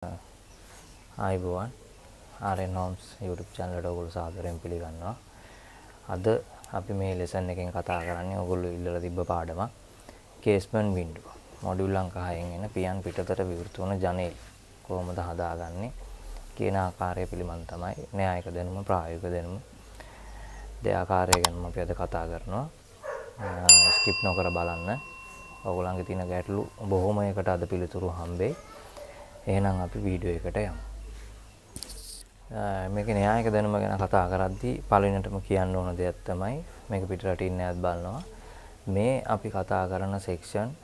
ආයිබෝවන් RN Homes YouTube channel එකට ඔයගොල්ලෝ සාදරයෙන් පිළිගන්නවා. අද අපි මේ lesson එකෙන් කතා කරන්නේ ඔයගොල්ලෝ ඉල්ලලා තිබ්බ පාඩමක්. casement window. මොඩියුල් අංක 6න් එන පියන් පිටතට විවෘත වන ජනේල කොහොමද හදාගන්නේ කියන ආකාරය පිළිබඳ තමයි න්‍යායික දැනුම ප්‍රායෝගික දැනුම දෙආකාරය ගැන අපි අද කතා කරනවා. skip නොකර බලන්න. ඔයගොල්ලන්ගේ තියෙන ගැටලු බොහොමයකට අද පිළිතුරු හම්බෙයි. එහෙනම් අපි වීඩියෝ එකට යමු. මේකේ න්‍යායික දැනුම ගැන කතා කරද්දී පළවෙනිටම කියන්න ඕන දෙයක් තමයි මේක පිටරට ඉන්න අයත් බලනවා. මේ අපි කතා කරන සෙක්ෂන්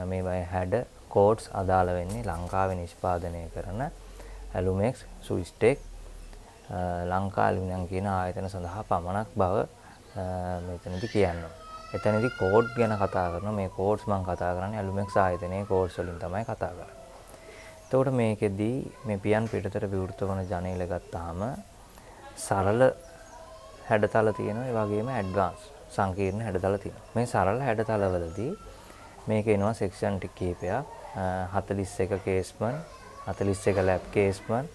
මේවයි හැඩ කෝඩ්ස් අදාළ වෙන්නේ ලංකාවේ නිෂ්පාදනය කරන ඇලුමෙක්ස් සුයිස්ටෙක් ලංකා ඇලුමිනියම් කියන ආයතන සඳහා පමණක් බව මෙතනදී කියනවා. එතනදී කෝඩ් ගැන කතා කරනවා. මේ කෝඩ්ස් මම කතා කරන්නේ ඇලුමෙක්ස් ආයතනයේ කෝඩ්ස් වලින් තමයි කතා කරන්නේ. එතකොට මේකෙදී මේ පියන් පිටතට විවෘත වන ජනේල ගත්තාම සරල හැඩතල තියෙනවා. ඒ වගේම ඇඩ්වාන්ස් සංකීර්ණ හැඩතල තියෙනවා. මේ සරල හැඩතලවලදී මේක එනවා සෙක්ෂන් ටික කිහිපයක්. 41 කේස්මන්, 41 ලැබ් කේස්මන්,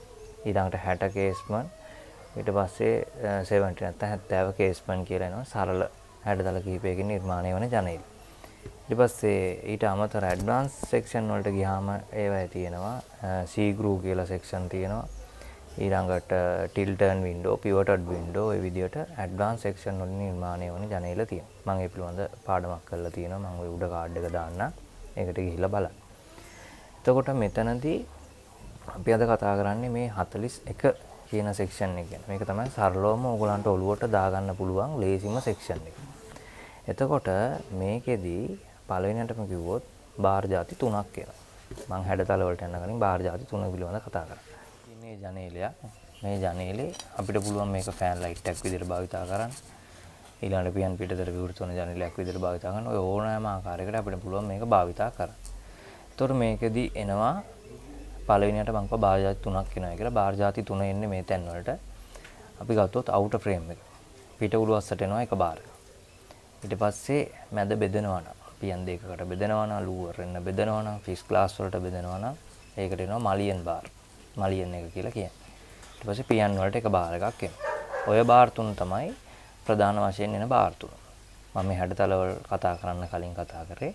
ඊළඟට 60 කේස්මන්, ඊට පස්සේ 70 නැත්නම් 70 කේස්මන් කියලා එනවා. සරල හැඩතල කිහිපයකින් නිර්මාණය වන ජනේල. ඊට පස්සේ ඊට අමතර ඇඩ්වාන්ස් සෙක්ෂන් වලට ගියාම ඒවයි තියෙනවා C groove කියලා සෙක්ෂන් තියෙනවා. ඊළඟට ටිල්ටර්න් වින්ඩෝ, පිවටඩ් වින්ඩෝ ඔය විදිහට ඇඩ්වාන්ස් සෙක්ෂන් වලින් නිර්මාණය වන ජනේල තියෙනවා. මම ඒ පිළිබඳ පාඩමක් කරලා තියෙනවා. මම ඔය උඩ කාඩ් එක දාන්න. ඒකට ගිහිල්ලා බලන්න. එතකොට මෙතනදී අපි අද කතා කරන්නේ මේ 41 කියන සෙක්ෂන් එක ගැන. මේක තමයි සරලවම ඕගලන්ට ඔලුවට දාගන්න පුළුවන් ලේසිම සෙක්ෂන් එක. එතකොට මේකෙදී පළවෙනියටම කිව්වොත් බාර් ಜಾති 3ක් එනවා. මම හැඩතල වලට යන්න කලින් බාර් ಜಾති 3 පිළිබඳව කතා කරා. මේ ජනේලයක්. මේ ජනේලේ අපිට පුළුවන් මේක ෆෑන් ලයිට් එකක් විදිහට භාවිතා කරන්න. ඊළඟට පියන් පිටතට විවෘත වන ජනේලයක් විදිහට භාවිතා කරන්න. ඔය ඕනෑම ආකාරයකට අපිට පුළුවන් මේක භාවිතා කරන්න. එතකොට මේකෙදී එනවා පළවෙනියට මම කිව්වා බාර් ಜಾති 3ක් එනවා කියලා. බාර් ಜಾති 3 එන්නේ මේ තැන් වලට. අපි ගත්තොත් අවුටර් ෆ්‍රේම් එක. පිට උළුවස්සට එනවා එක බාර් එක. ඊට පස්සේ මැද බෙදෙනවා නම් පියන් දෙකකට බෙදෙනවා නම් ලූවර් එන්න බෙදෙනවා නම් ෆිස් ක්ලාස් වලට බෙදෙනවා නම් ඒකට එනවා මලියන් බාර්. මලියන් එක කියලා කියන්නේ. ඊට පස්සේ පියන් වලට එක බාර් එකක් එනවා. ඔය බාර් තුන තමයි ප්‍රධාන වශයෙන් එන බාර් තුන. මම මේ හැඩතල වල කතා කරන්න කලින් කතා කරේ.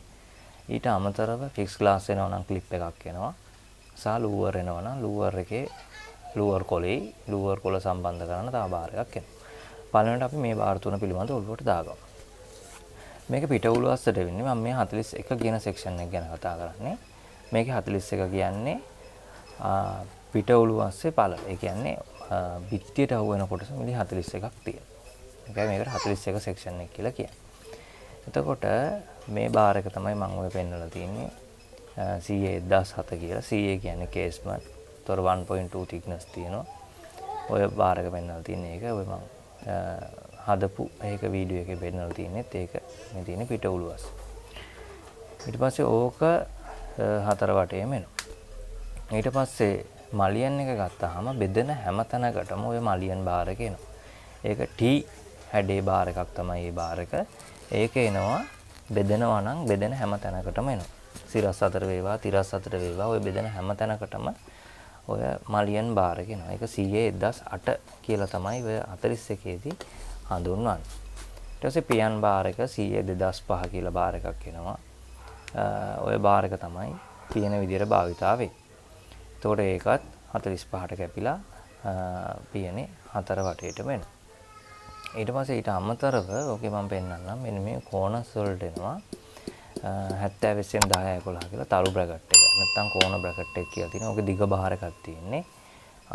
ඊට අමතරව ෆික්ස් ක්ලාස් එනවා නම් ක්ලිප් එකක් එනවා. සහ ලූවර් එනවා නම් ලූවර් එකේ ලූවර් කොලේ ලූවර් කොල සම්බන්ධ කරන තව බාර් එකක් එනවා. පළවෙනිට අපි මේ බාර් තුන පිළිබඳව ඔළුවට දාගමු. මේක පිට උළුවස්සට වෙන්නේ මම මේ 41 කියන සෙක්ෂන් එක ගැන කතා කරන්නේ. මේකේ 41 කියන්නේ පිට උළුවස්සේ පළල. ඒ කියන්නේ බිත්තියට අහු වෙන කොටස මිලි 41ක් තියෙනවා. ඒකයි මේකට 41 සෙක්ෂන් එක කියලා කියන්නේ. එතකොට මේ බාර් එක තමයි මම ඔය පෙන්නලා තියෙන්නේ. CA 1007 කියලා. CA කියන්නේ කේස්මන්ට්. තොර 1.2 thickness තියෙනවා. ඔය බාර් එක පෙන්නලා තියෙන එක ඔය මම හදපු ඒක වීඩියෝ එකේ පෙන්නලා තියෙනෙත් ඒක මේ තියෙන පිට උළුවස්. ඊට පස්සේ ඕක හතර වටේම එනවා. ඊට පස්සේ මලියන් එක ගත්තාම බෙදෙන හැම තැනකටම ඔය මලියන් බාර් එක එනවා. ඒක T හැඩේ බාර් එකක් තමයි මේ බාර් එක. ඒක එනවා බෙදෙනවා නම් බෙදෙන හැම තැනකටම එනවා. සිරස් අතර වේවා, තිරස් අතර වේවා ඔය බෙදෙන හැම තැනකටම ඔය මලියන් බාර් එක එනවා. ඒක CA 1008 කියලා තමයි ඔය 41 දී හඳුන්වන්නේ. ඊට පස්සේ පියන් බාර් එක CA 2005 කියලා බාර් එකක් එනවා. ඔය බාර් එක තමයි තියෙන විදිහට භාවිතා වෙන්නේ. එතකොට ඒකත් 45ට කැපිලා පියනේ හතර වටේටම එනවා. ඊට පස්සේ ඊට අමතරව ඔකේ මම පෙන්නන්නම් මෙන්න මේ කෝනස් වලට එනවා 70 SN 10 11 කියලා තරු බ්‍රැකට් එක. නැත්තම් කෝන බ්‍රැකට් එක කියලා තියෙනවා. ඔකේ දිග බාර් එකක් තියෙන්නේ.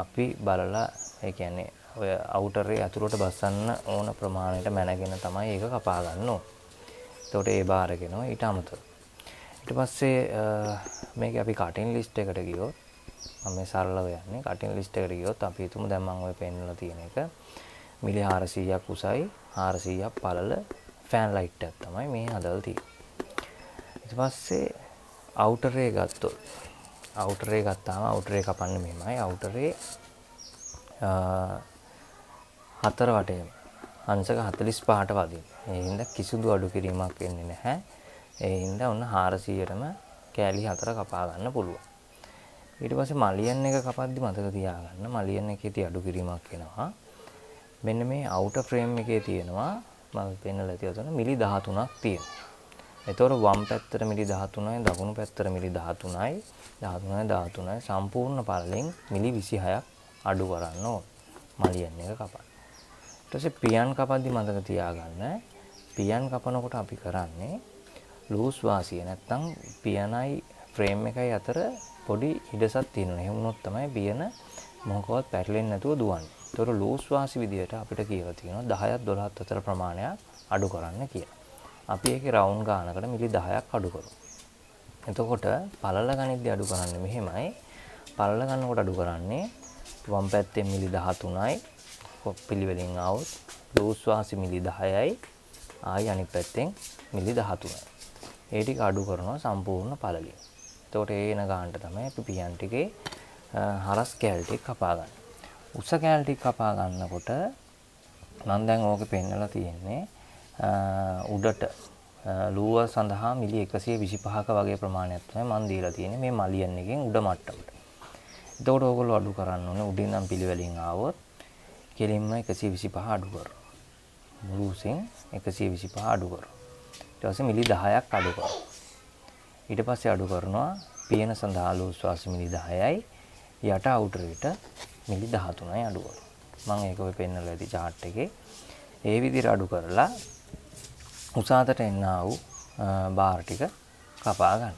අපි බලලා ඒ කියන්නේ ඔය අවුටරේ ඇතුළට බස්සන්න ඕන ප්‍රමාණයට මැනගෙන තමයි ඒක කපා ගන්න ඕන. එතකොට ඒ බාර් එක එනවා ඊට අමතරව. ඊට පස්සේ මේක අපි කටින් ලිස්ට් එකට ගියොත් මම මේ සරලව යන්නේ කටින් ලිස්ට් එකට ගියොත් අපි හිතමු දැන් මම ඔය පෙන්නලා තියෙන එක මිලි 400ක් උසයි 400ක් පළල ෆෑන් ලයිට් එකක් තමයි මේ හදලා තියෙන්නේ. ඊට පස්සේ අවුටරේ ගත්තොත් අවුටරේ ගත්තාම අවුටරේ කපන්නේ මෙහෙමයි. අවුටරේ හතර වටේම අංශක 45ට වදින. ඒ හින්දා කිසිදු අඩු කිරීමක් වෙන්නේ නැහැ. ඒ හින්දා ඔන්න 400ටම කෑලි 4 කපා ගන්න පුළුවන්. ඊට පස්සේ මලියන් එක කපද්දි මතක තියාගන්න මලියන් එකේ තිය අඩු කිරීමක් වෙනවා. මෙන්න මේ outer frame එකේ තියෙනවා මම පෙන්නලා තියෙන මිලි 13ක් තියෙනවා. ඒතකොට වම් පැත්තට මිලි 13යි දකුණු පැත්තට මිලි 13යි 13යි සම්පූර්ණ පළලෙන් මිලි 26ක් අඩු කරන්න ඕන මලියන් එක කපන්න. ඊට පස්සේ පියන් කපද්දි මතක තියාගන්න පියන් කපනකොට අපි කරන්නේ ලූස් වාසිය නැත්තම් පියනයි ෆ්‍රේම් එකයි අතර පොඩි ඉඩසක් තියෙනවා. එහෙම වුණොත් තමයි පියන මොකවත් පැටලෙන්නේ නැතුව දුවන්නේ. ඒතකොට ලූස් වාසි විදියට අපිට කියලා තියෙනවා 10ක් 12ක් අතර ප්‍රමාණයක් අඩු කරන්න කියලා. අපි ඒකේ රවුන්ඩ් ගානකට මිලි 10ක් අඩු කරමු. එතකොට පළල ගනිද්දී අඩු කරන්නේ මෙහෙමයි. පළල ගන්නකොට අඩු කරන්නේ වම් පැත්තෙන් මිලි 13යි පිළිවෙලින් આવොත් ලූස් වාසි මිලි 10යි ආයි අනිත් පැත්තෙන් මිලි 13යි. ඒ ටික අඩු කරනවා සම්පූර්ණ පළලින්. එතකොට ඒ එන ගානට තමයි අපි පියන් ටිකේ හරස් කෑලි ටික කපා ගන්න. උස කෑලි ටික කපා ගන්නකොට මම දැන් ඕකේ පෙන්නලා තියෙන්නේ උඩට ලූව සඳහා මිලි 125ක වගේ ප්‍රමාණයක් තමයි මම දීලා තියෙන්නේ මේ මලියන් එකෙන් උඩ මට්ටමට. එතකොට ඕගොල්ලෝ අඩු කරන්න ඕනේ උඩින් නම් පිළිවෙලින් ආවොත් කෙලින්ම 125 අඩු කරනවා. මුළු උසෙන් 125 අඩු කරනවා. ඊට පස්සේ මිලි 10ක් අඩු කරනවා. ඊට පස්සේ අඩු කරනවා පියන සඳහා ලූස් වාසි මිලි 10යි යට අවුටරේට මිලි 13යි අඩු කරනවා. මම ඒක ඔය පෙන්නලා ඇති chart එකේ. ඒ විදිහට අඩු කරලා උසාතට එන්න ආව බාර් ටික කපා ගන්න.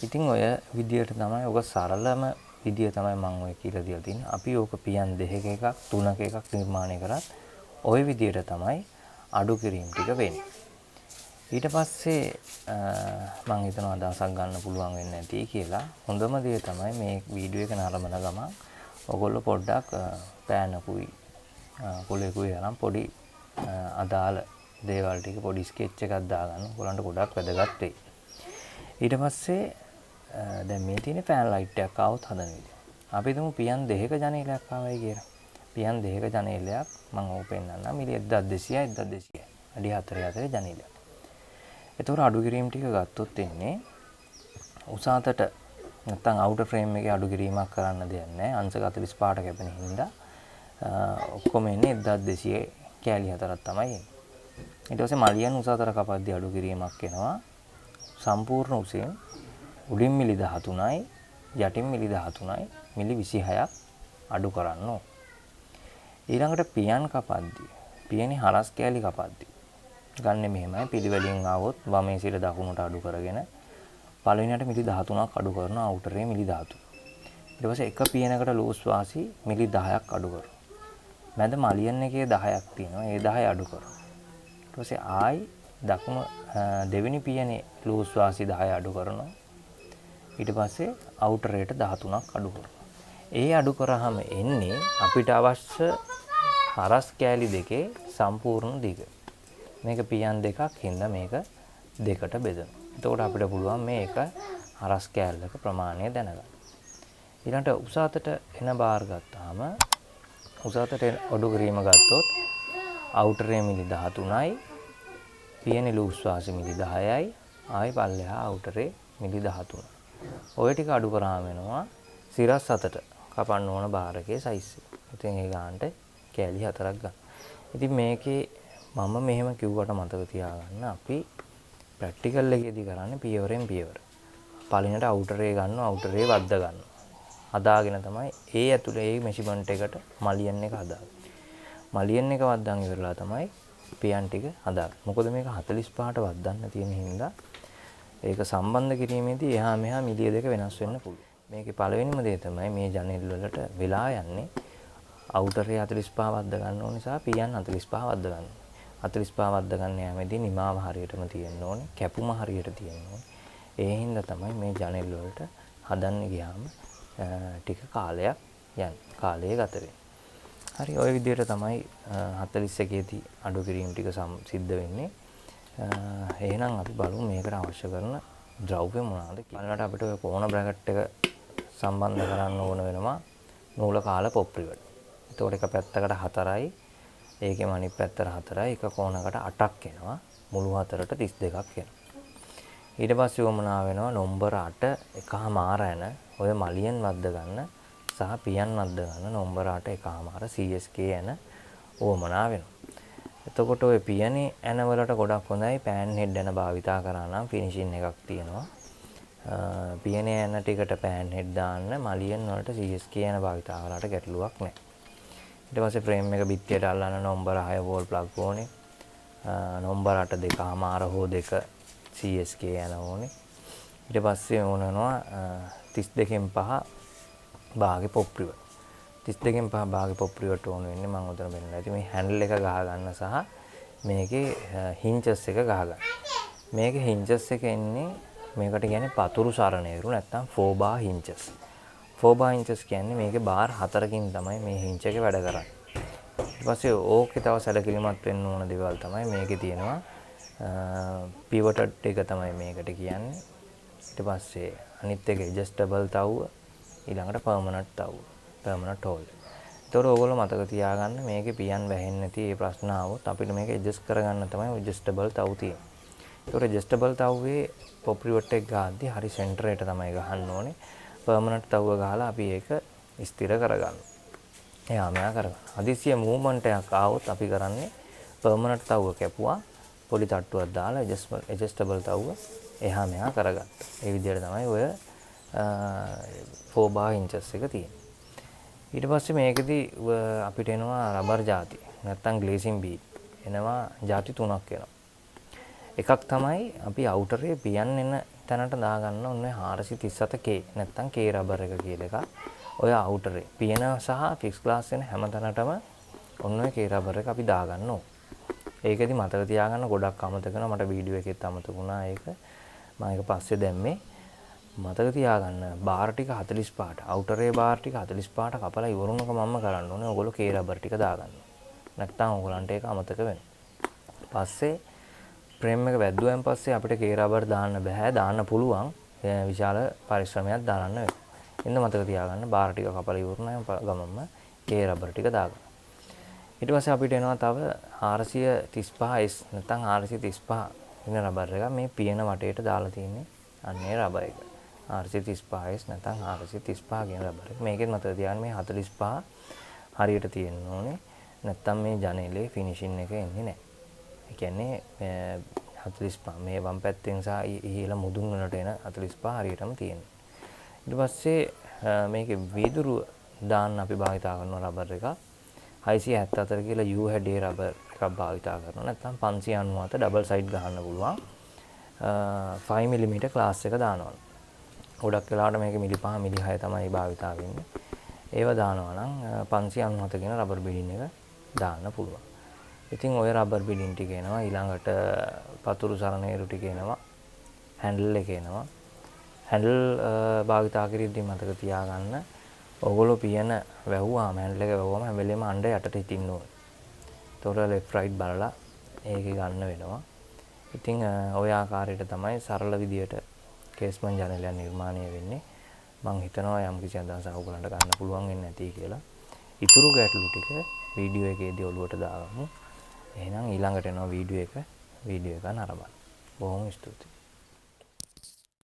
ඉතින් ඔය විදිහට තමයි ඔක සරලම විදිය තමයි මම ඔය කියලා දීලා තින්නේ. අපි ඕක පියන් දෙකක එකක් තුනක එකක් නිර්මාණය කරත් ওই විදිහට තමයි අඩු කිරීම ටික වෙන්නේ. ඊට පස්සේ මම හිතනවා අදහසක් ගන්න පුළුවන් වෙන්නේ නැති කියලා. හොඳම දේ තමයි මේ වීඩියෝ එක නරඹන ගමන් ඔයගොල්ලෝ පොඩ්ඩක් පෑනකුයි කොලේකුයි අරන් පොඩි අදාළ දේවල් ටික පොඩි ස්කෙච් එකක් දාගන්න. ඔයගොල්ලන්ට ගොඩක් වැදගත් වෙයි. ඊට පස්සේ දැන් මේ තියෙන ෆෑන් ලයිට් එකක් ආවොත් හදන විදිය. අපි හිතමු පියන් දෙකක ජනේලයක් ආවයි කියලා. පියන් දෙකක ජනේලයක් මම ඕක පෙන්නන්නම්. මිලි 1200යි 1200යි. අඩි 4 ජනේලයක්. ඒතකොට අඩු කිරීම ටික ගත්තොත් එන්නේ උසාතට නැත්තම් අවුටර් ෆ්‍රේම් එකේ අඩු කිරීමක් කරන්න දෙයක් නැහැ. අංශක 45ට කැපෙන හින්දා ඔක්කොම එන්නේ 1200 කෑලි හතරක් තමයි එන්නේ. ඊට පස්සේ මලියන් උසාතට කපද්දී අඩු කිරීමක් එනවා. සම්පූර්ණ උසෙන් උඩින් මිලි 13යි යටින් මිලි 13යි මිලි 26ක් අඩු කරන්න ඕන. ඊළඟට පියන් කපද්දී පියනේ හරස් කෑලි කපද්දී ගන්න මෙහෙමයි පිළිවෙලින් ආවොත් වමේ සිට දකුණට අඩු කරගෙන පළවෙනියට මිලි 13ක් අඩු කරනවා අවුටරේ මිලි 13. ඊට පස්සේ එක පියනකට ලූස් වාසි මිලි 10ක් අඩු කරනවා. මැද මලියන් එකේ 10ක් තියෙනවා. ඒ 10 අඩු කරනවා. ඊට පස්සේ ආයි දකුණු දෙවෙනි පියනේ ලූස් වාසි 10 අඩු කරනවා. ඊට පස්සේ අවුටරේට 13ක් අඩු කරනවා. ඒ අඩු කරාම එන්නේ අපිට අවශ්‍ය හරස් කෑලි දෙකේ සම්පූර්ණ දිග. මේක පියන් දෙකක් හින්දා මේක දෙකට බෙදනවා. එතකොට අපිට පුළුවන් මේක හරස් කෑල්ලක ප්‍රමාණය දැනගන්න. ඊළඟට උසාතට එන බාර් ගත්තාම උසාතට අඩු කිරීම ගත්තොත් අවුටරේ මිලි 13යි පියනේ ලූස් වාසි මිලි 10යි ආයි පල්ලෙහා අවුටරේ මිලි 13. ඔය ටික අඩු කරාම වෙනවා සිරස් අතට කපන්න ඕන බාර් එකේ සයිස් එක. ඉතින් ඒ ගන්නට කෑලි 4ක් ගන්න. ඉතින් මේකේ මම මෙහෙම කිව්වට මතක තියාගන්න අපි ප්‍රැක්ටිකල් එකේදී කරන්නේ පියවරෙන් පියවර. පළවෙනිට අවුටරේ ගන්නවා අවුටරේ වද්ද ගන්නවා. හදාගෙන තමයි ඒ ඇතුලේ ඒ මෙෂර්මන්ට් එකට මලියන් එක හදාගන්නේ. මලියන් එක වද්දන් ඉවරලා තමයි පියන් ටික හදාගන්නේ. මොකද මේක 45ට වද්දන්න තියෙන හින්දා ඒක සම්බන්ධ කිරීමේදී එහා මෙහා මිලිය දෙක වෙනස් වෙන්න පුළුවන්. මේකේ පළවෙනිම දේ තමයි මේ ජනෙල් වලට වෙලා යන්නේ අවුටරේ 45 වද්ද ගන්න ඕන නිසා පියන් 45 වද්ද ගන්න. 45 වද්ද ගන්න යාමේදී නිමාව හරියටම තියෙන්න ඕනේ, කැපුම හරියට තියෙන්න ඕනේ. ඒ හින්දා තමයි මේ ජනෙල් වලට හදන්න ගියාම ටික කාලයක් යන්නේ. කාලය ගත වෙන්නේ. හරි ওই විදිහට තමයි 41 දී අඩු කිරීම ටික සිද්ධ වෙන්නේ. එහෙනම් අපි බලමු මේකට අවශ්‍ය කරන ද්‍රව්‍ය මොනවාද කියලා. ඊළඟට අපිට ඔය කෝණ බ්‍රැකට් එක සම්බන්ධ කරන්න ඕන වෙනවා නූල කාල පොප් රිවට්. එතකොට එක පැත්තකට 4යි ඒකෙම අනිත් පැත්තට 4යි එක කෝණකට 8ක් එනවා. මුළු හතරට 32ක් එනවා. ඊට පස්සේ වමනා වෙනවා නම්බර 8 එකමාර යන ඔය මලියෙන් වද්ද ගන්න සහ පියන් වද්ද ගන්න නම්බර 8 එකමාර CSK යන ඕමනා වෙනවා. එතකොට ඔය පියනේ ඇන වලට ගොඩක් හොඳයි පෑන් හෙඩ් ඇන භාවිතා කරා නම් ෆිනිෂින් එකක් තියෙනවා. පියනේ ඇන ටිකට පෑන් හෙඩ් දාන්න මලියෙන් වලට CSK යන භාවිතා කරාට ගැටලුවක් නැහැ. ඊට පස්සේ ෆ්‍රේම් එක බිත්තියට අල්ලන්න නම්බර 6 වෝල් ප්ලග් ඕනේ. නම්බර 8 දෙකමාර හෝ 2 CSK යන ඕනේ. ඊට පස්සේ ඕනනවා 32න් 5 භාගේ පොප් රිවර්. 32න් 5 භාගේ පොප් රිවර්ට ඕන වෙන්නේ මම උතන බලන්න ඇති මේ හැන්ඩල් එක ගහ ගන්න සහ මේකේ හින්චස් එක ගහ ගන්න. මේකේ හින්චස් එක එන්නේ මේකට කියන්නේ පතුරු සරණේරු නැත්නම් 4 bar hinges. 4 bar hinges කියන්නේ මේකේ බාර් 4කින් තමයි මේ හින්ච් එක වැඩ කරන්නේ. ඊට පස්සේ ඕකේ තව සැලකිලිමත් වෙන්න ඕන දේවල් තමයි මේකේ තියෙනවා. පිවටඩ් එක තමයි මේකට කියන්නේ. ඊට පස්සේ අනිත් එක ඇඩ්ජස්ටබල් තව්ව ඊළඟට පර්මනන්ට් තව්ව පර්මනන්ට් හෝල්. ඒතකොට ඕගොල්ලෝ මතක තියාගන්න මේකේ පියන් වැහෙන්නේ නැති මේ ප්‍රශ්න ආවොත් අපිට මේක ඇඩ්ජස්ට් කරගන්න තමයි ඇඩ්ජස්ටබල් තව් තියෙන්නේ. ඒතකොට ඇඩ්ජස්ටබල් තව්වේ පොප් රිවර්ට් එක ගහද්දි හරි සෙන්ටරේට තමයි ගහන්න ඕනේ. පර්මනන්ට් තව්ව ගහලා අපි ඒක ස්ථිර කරගන්න. එයා මෙයා කරගන්න. හදිසිය මූවමන්ට් එකක් ආවොත් අපි කරන්නේ පර්මනන්ට් තව්ව කැපුවා පොඩි තට්ටුවක් දාලා ඇඩ්ජස්ටබල් තව්ව එහා මෙහා කරගත්තා. ඒ විදිහට තමයි ඔය 4 bar hinges එක තියෙන්නේ. ඊට පස්සේ මේකෙදි අපිට එනවා රබර් ಜಾති නැත්නම් ග්ලේසින් බීඩ් එනවා ಜಾති තුනක් එනවා. එකක් තමයි අපි අවුටරේ පියන් එන තැනට දාගන්න ඕනේ 437K නැත්නම් K රබර් එක කියලා එකක්. ඔය අවුටරේ පියන සහ ෆික්ස් ක්ලාස් වෙන හැම තැනටම ඔන්න ඔය K රබර් එක අපි දාගන්න ඕනේ. ඒකෙදි මතක තියාගන්න ගොඩක් අමතක කරනවා මට වීඩියෝ එකෙත් අමතක වුණා ඒක. මම ඒක පස්සේ දැම්මේ. මතක තියාගන්න බාර් ටික 45ට අවුටරේ බාර් ටික 45ට කපලා ඉවරුනක මම කරන්න ඕනේ ඔයගොල්ලෝ K රබර් ටික දාගන්න. නැත්නම් ඔයගලන්ට ඒක අමතක වෙනවා. පස්සේ ෆ්‍රේම් එක වැද්දුවෙන් පස්සේ අපිට K රබර් දාන්න බෑ. දාන්න පුළුවන්. විශාල පරිශ්‍රමයක් දාන්න වෙනවා. එන්න මතක තියාගන්න බාර් ටික කපලා ඉවරුනම ගමම්ම K රබර් ටික දාගන්න. ඊට පස්සේ අපිට එනවා තව 435S නැත්නම් 435 වෙන රබර් එක මේ පියන වටේට දාලා තියෙන්නේ අන්නේ රබර් එක. 435S නැත්නම් 435 කියන රබර් එක. මේකෙත් මතක තියාගන්න මේ 45 හරියට තියෙන්න ඕනේ. නැත්නම් මේ ජනේලේ ෆිනිෂින් එක එන්නේ නැහැ. ඒ කියන්නේ 45 මේ වම් පැත්තෙන් සහ ඉහළ මුදුන් වලට එන 45 හරියටම තියෙනවා. ඊට පස්සේ මේකේ වීදුරු දාන්න අපි භාවිතා කරන රබර් එක 674 කියලා U head රබර් එකක් භාවිතා කරනවා. නැත්නම් 597 ඩබල් සයිඩ් ගහන්න පුළුවන්. 5 mm ක්ලාස් එක දානවා. ගොඩක් වෙලාවට මේක මිලි 5 මිලි 6 තමයි භාවිතා වෙන්නේ. ඒව දානවා නම් 597 කියන රබර් බිඩින් එක දාන්න පුළුවන්. ඉතින් ওই රබර් බිඩින් ටික එනවා ඊළඟට පතුරු සරණේරු ටික එනවා. හැන්ඩල් එක එනවා. හැන්ඩල් භාවිතා කරද්දී මතක තියාගන්න ඔයගොල්ලෝ පියන වැහුවාම හැන්ඩල් එක වැහුවාම හැම වෙලේම අඬ යටට හිටින්න ඕනේ. ඒතකොට ලෙෆ්ට් රයිට් බලලා ඒකේ ගන්න වෙනවා. ඉතින් ওই ආකාරයට තමයි සරල විදියට කේස්මන් ජනේලයක් නිර්මාණය වෙන්නේ. මම හිතනවා යම් කිසි අදහසක් ඔයගලන්ට ගන්න පුළුවන් වෙන්නේ නැති කියලා. ඊතුරු ගැටලු ටික වීඩියෝ එකේදී ඔලුවට දාගමු. එහෙනම් ඊළඟට එනවා වීඩියෝ එක නරඹන්න. බොහොම ස්තුතියි.